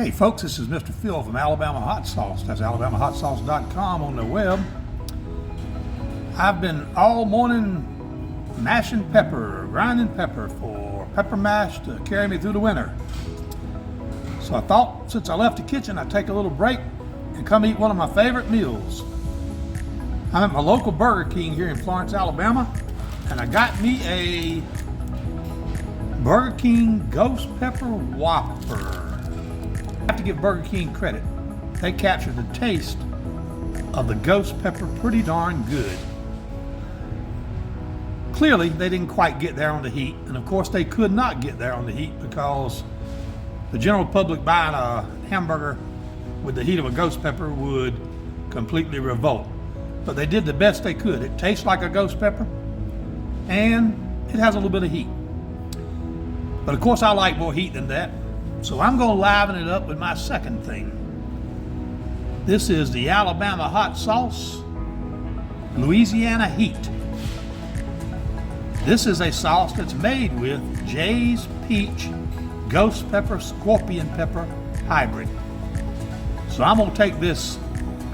Hey folks, this is Mr. Phil from Alabama Hot Sauce. That's alabamahotsauce.com on the web. I've been all morning mashing pepper, grinding pepper for pepper mash to carry me through the winter. So I thought since I left the kitchen, I'd take a little break and come eat one of my favorite meals. I'm at my local Burger King here in Florence, Alabama, and I got me a Burger King Ghost Pepper Whopper. I have to give Burger King credit. They captured the taste of the ghost pepper pretty darn good. Clearly, they didn't quite get there on the heat, and of course they could not get there on the heat because the general public buying a hamburger with the heat of a ghost pepper would completely revolt. But they did the best they could. It tastes like a ghost pepper, and it has a little bit of heat. But of course I like more heat than that. So I'm going to liven it up with my second thing. This is the Alabama Hot Sauce Louisiana Heat. This is a sauce that's made with Jay's Peach Ghost Pepper Scorpion Pepper Hybrid. So I'm going to take this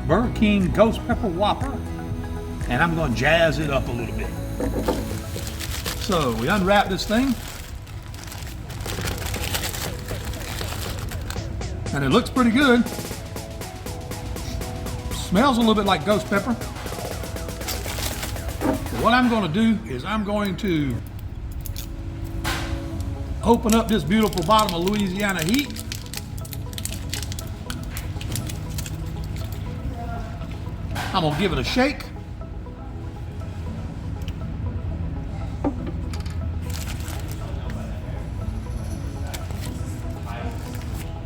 Burger King Ghost Pepper Whopper and I'm going to jazz it up a little bit. So we unwrap this thing. And it looks pretty good. Smells a little bit like ghost pepper. What I'm going to do is I'm going to open up this beautiful bottom of Louisiana Heat. I'm going to give it a shake.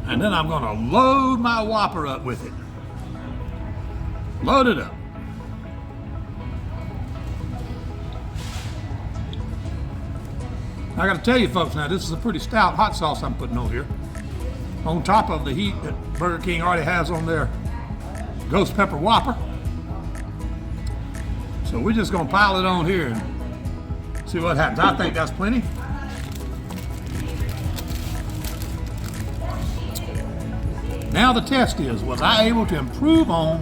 And then I'm going to load my Whopper up with it. Load it up. I got to tell you folks now, this is a pretty stout hot sauce I'm putting on here. On top of the heat that Burger King already has on their Ghost Pepper Whopper. So we're just going to pile it on here and see what happens. I think that's plenty. Now the test is, was I able to improve on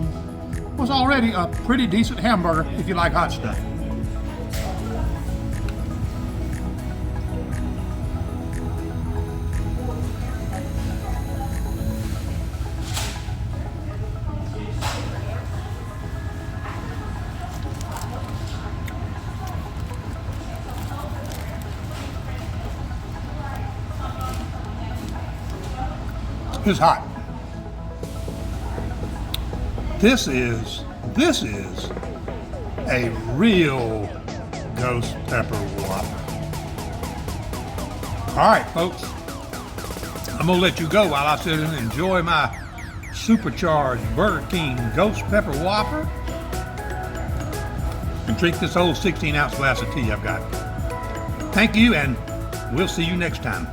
what's already a pretty decent hamburger if you like hot stuff? It's hot. This is a real ghost pepper Whopper. All right, folks, I'm gonna let you go while I sit and enjoy my supercharged Burger King Ghost Pepper Whopper and drink this old 16-ounce glass of tea I've got. Thank you, and we'll see you next time.